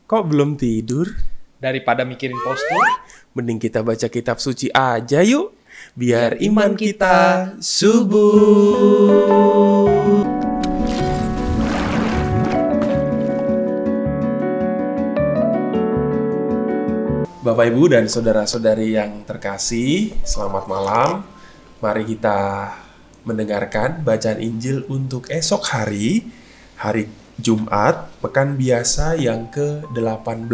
Kok belum tidur? Daripada mikirin postur, Mending kita baca kitab suci aja yuk. Biar iman kita subur. Bapak, Ibu, dan saudara-saudari yang terkasih, selamat malam. Mari kita mendengarkan bacaan Injil untuk esok hari Jumat, pekan biasa yang ke-18.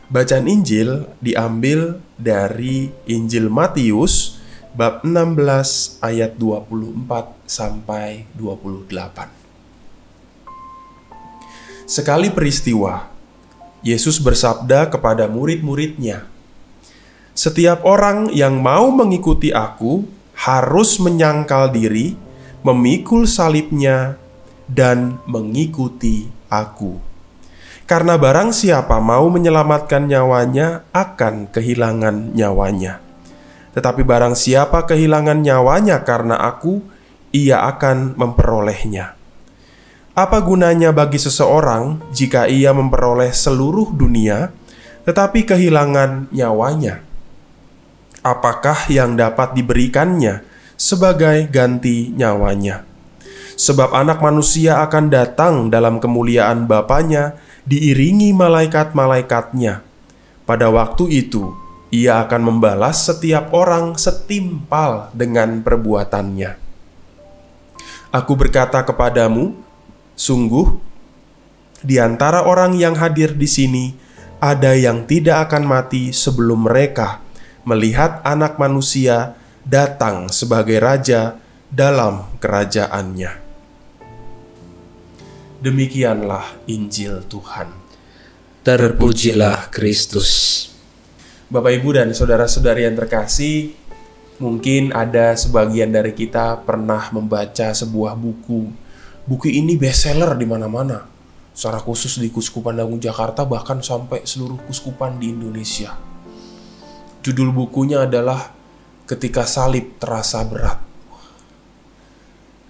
Bacaan Injil diambil dari Injil Matius, bab 16 ayat 24 sampai 28. Sekali peristiwa, Yesus bersabda kepada murid-muridnya, "Setiap orang yang mau mengikuti aku harus menyangkal diri, memikul salibnya, dan mengikuti aku. Karena barang siapa mau menyelamatkan nyawanya akan kehilangan nyawanya. Tetapi barang siapa kehilangan nyawanya karena aku, ia akan memperolehnya. Apa gunanya bagi seseorang jika ia memperoleh seluruh dunia, tetapi kehilangan nyawanya? Apakah yang dapat diberikannya sebagai ganti nyawanya? Sebab anak manusia akan datang dalam kemuliaan Bapanya, diiringi malaikat-malaikatnya. Pada waktu itu, ia akan membalas setiap orang setimpal dengan perbuatannya. Aku berkata kepadamu, sungguh, di antara orang yang hadir di sini, ada yang tidak akan mati sebelum mereka melihat Anak Manusia datang sebagai Raja dalam kerajaannya." Demikianlah Injil Tuhan. terpujilah Kristus. Bapak, Ibu, dan saudara-saudari yang terkasih, mungkin ada sebagian dari kita pernah membaca sebuah buku. Buku ini bestseller di mana-mana, secara khusus di Kuskupan Agung Jakarta, bahkan sampai seluruh kuskupan di Indonesia. Judul bukunya adalah Ketika Salib Terasa Berat,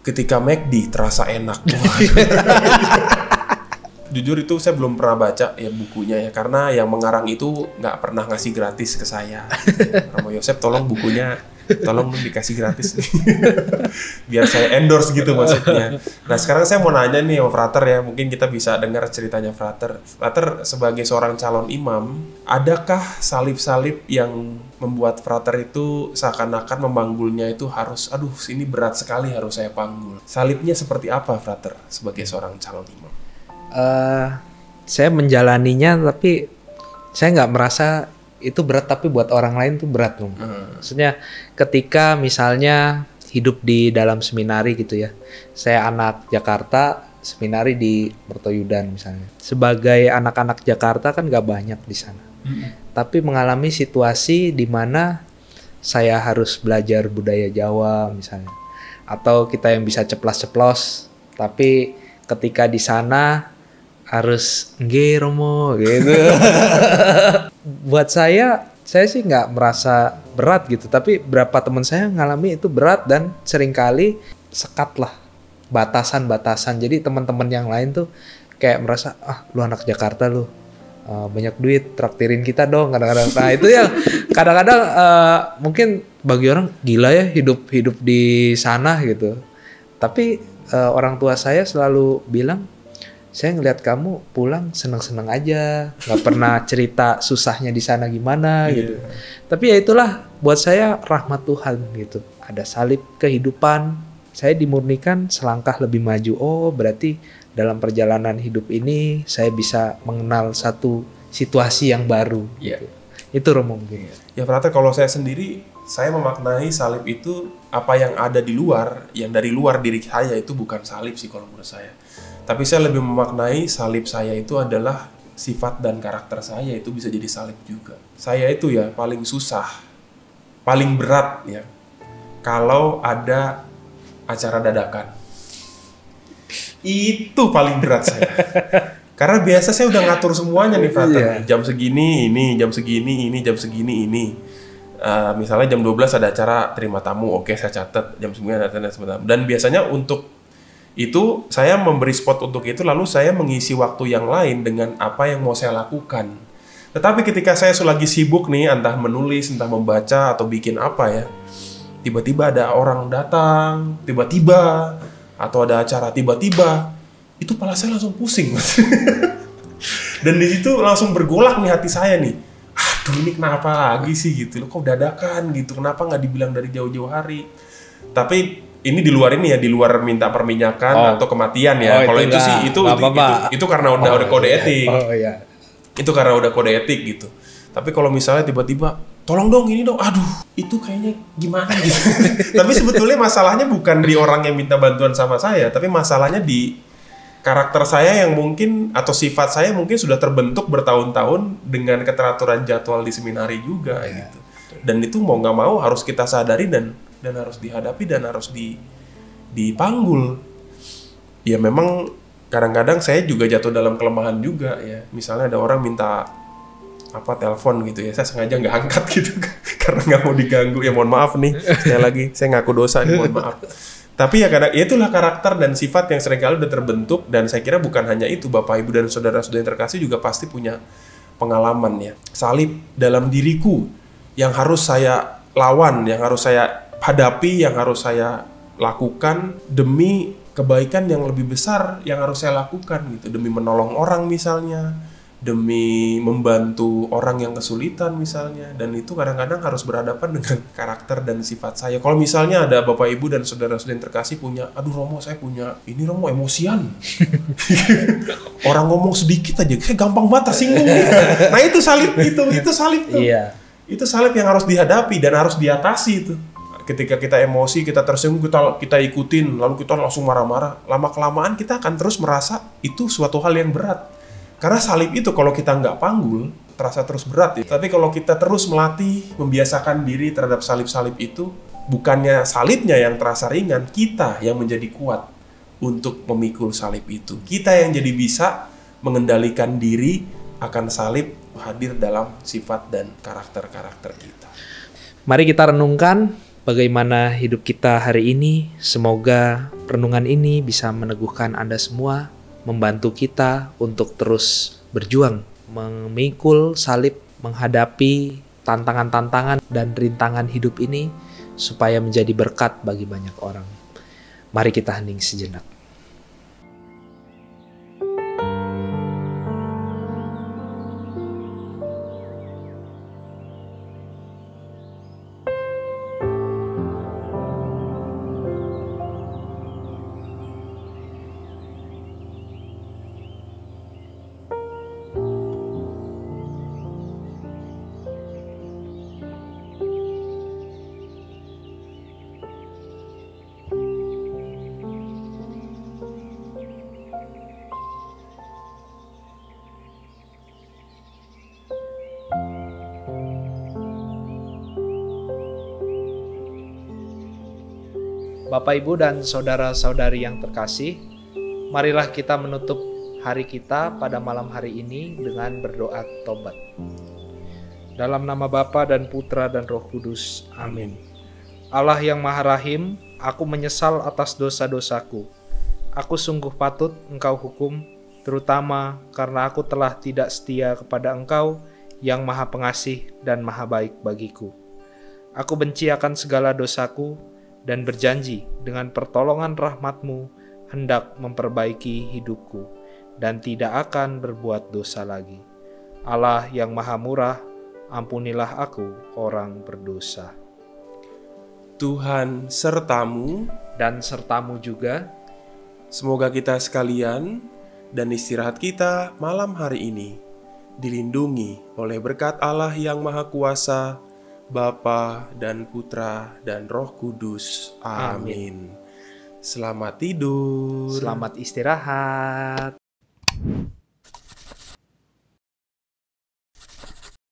Ketika McD Terasa Enak. Jujur itu saya belum pernah baca ya bukunya ya, karena yang mengarang itu nggak pernah ngasih gratis ke saya. Romo Yosef, tolong bukunya, tolong dikasih gratis biar saya endorse gitu maksudnya. Nah, sekarang saya mau nanya nih sama Frater ya, mungkin kita bisa dengar ceritanya Frater. Frater sebagai seorang calon imam, adakah salib-salib yang membuat Frater itu seakan-akan memanggulnya itu harus, aduh ini berat sekali harus saya panggul. Salibnya seperti apa Frater sebagai seorang calon imam? Saya menjalaninya, tapi saya nggak merasa itu berat, tapi buat orang lain tuh berat loh. Maksudnya ketika misalnya hidup di dalam seminari gitu ya, saya anak Jakarta, seminari di Mertoyudan misalnya. Sebagai anak-anak Jakarta kan nggak banyak di sana, tapi mengalami situasi di mana saya harus belajar budaya Jawa misalnya, atau kita yang bisa ceplas-ceplos, tapi ketika di sana harus nggih Romo gitu. Buat saya sih nggak merasa berat gitu, tapi berapa teman saya ngalami itu berat dan seringkali sekat lah batasan-batasan. Jadi teman-teman yang lain tuh kayak merasa, lu anak Jakarta lu, banyak duit, traktirin kita dong kadang-kadang. Nah itu yang kadang-kadang mungkin bagi orang gila ya hidup di sana gitu. Tapi orang tua saya selalu bilang, saya ngelihat kamu pulang seneng-seneng aja, nggak pernah cerita susahnya di sana gimana gitu. Tapi ya itulah buat saya rahmat Tuhan gitu. Ada salib kehidupan, saya dimurnikan selangkah lebih maju. Oh berarti dalam perjalanan hidup ini saya bisa mengenal satu situasi yang baru. Gitu. Itu Romo mungkin. Ya Frater, kalau saya sendiri, saya memaknai salib itu apa yang ada di luar, yang dari luar diri saya itu bukan salib sih kalau menurut saya. Tapi saya lebih memaknai salib saya itu adalah sifat dan karakter saya, itu bisa jadi salib juga. Saya itu ya paling susah, paling berat ya, kalau ada acara dadakan. Itu paling berat saya. Karena biasa saya udah ngatur semuanya nih Frater. Jam segini ini, jam segini ini, jam segini ini. Misalnya jam 12 ada acara terima tamu, oke saya catat. Jam 9 ada acara terima tamu. Dan biasanya untuk Itu saya memberi spot untuk itu, lalu saya mengisi waktu yang lain dengan apa yang mau saya lakukan. Tetapi ketika saya lagi sibuk nih, entah menulis, entah membaca, atau bikin apa ya, tiba-tiba ada orang datang, tiba-tiba, atau ada acara tiba-tiba, itu kepala saya langsung pusing. Dan di situ langsung bergolak nih hati saya nih. Aduh, ini kenapa lagi sih gitu loh, kok dadakan gitu, kenapa nggak dibilang dari jauh-jauh hari. Tapi ini di luar ini ya, di luar minta perminyakan atau kematian ya. Kalau itu sih itu karena udah kode etik. Iya. Itu karena udah kode etik gitu. Tapi kalau misalnya tiba-tiba, tolong dong ini dong, aduh, itu kayaknya gimana gitu. Tapi sebetulnya masalahnya bukan di orang yang minta bantuan sama saya, tapi masalahnya di karakter saya yang mungkin, atau sifat saya mungkin sudah terbentuk bertahun-tahun dengan keteraturan jadwal di seminari juga gitu. Dan itu mau nggak mau harus kita sadari dan harus dihadapi dan harus dipanggul. Ya memang kadang-kadang saya juga jatuh dalam kelemahan juga ya. Misalnya ada orang minta telepon gitu ya, saya sengaja nggak angkat gitu karena nggak mau diganggu. Ya mohon maaf nih, sekali lagi saya ngaku dosa nih, mohon maaf. Tapi ya kadang itulah karakter dan sifat yang seringkali udah terbentuk, dan saya kira bukan hanya itu, Bapak Ibu dan saudara-saudara yang terkasih juga pasti punya pengalaman ya. Salib dalam diriku yang harus saya lawan, yang harus saya hadapi, yang harus saya lakukan demi kebaikan yang lebih besar yang harus saya lakukan gitu, demi menolong orang misalnya, demi membantu orang yang kesulitan misalnya. Dan itu kadang-kadang harus berhadapan dengan karakter dan sifat saya. Kalau misalnya ada Bapak Ibu dan saudara-saudara yang terkasih punya, aduh Romo, saya punya ini Romo, emosian. Orang ngomong sedikit aja kayak gampang banget tersinggung. Nah itu salib, itu salib tuh. Iya. Itu salib yang harus dihadapi dan harus diatasi itu. Ketika kita emosi, kita tersinggung, kita ikutin, lalu kita langsung marah-marah. Lama-kelamaan kita akan terus merasa itu suatu hal yang berat. Karena salib itu kalau kita nggak panggul, terasa terus berat ya. Tapi kalau kita terus melatih, membiasakan diri terhadap salib-salib itu, bukannya salibnya yang terasa ringan, kita yang menjadi kuat untuk memikul salib itu. Kita yang jadi bisa mengendalikan diri akan salib hadir dalam sifat dan karakter-karakter kita. Mari kita renungkan bagaimana hidup kita hari ini. Semoga renungan ini bisa meneguhkan Anda semua, membantu kita untuk terus berjuang, memikul salib, menghadapi tantangan-tantangan dan rintangan hidup ini supaya menjadi berkat bagi banyak orang. Mari kita hening sejenak. Bapak, Ibu, dan saudara-saudari yang terkasih, marilah kita menutup hari kita pada malam hari ini dengan berdoa tobat. Dalam nama Bapa dan Putra dan Roh Kudus. Amin. Allah yang Maha Rahim, aku menyesal atas dosa-dosaku. Aku sungguh patut Engkau hukum, terutama karena aku telah tidak setia kepada Engkau yang Maha Pengasih dan Maha Baik bagiku. Aku benci akan segala dosaku, dan berjanji dengan pertolongan rahmat-Mu hendak memperbaiki hidupku dan tidak akan berbuat dosa lagi. Allah yang Maha Murah, ampunilah aku orang berdosa. Tuhan sertamu Dan sertamu juga. Semoga kita sekalian dan istirahat kita malam hari ini dilindungi oleh berkat Allah yang Maha Kuasa, Bapa dan Putra dan Roh Kudus. Amin. Selamat tidur. Selamat istirahat.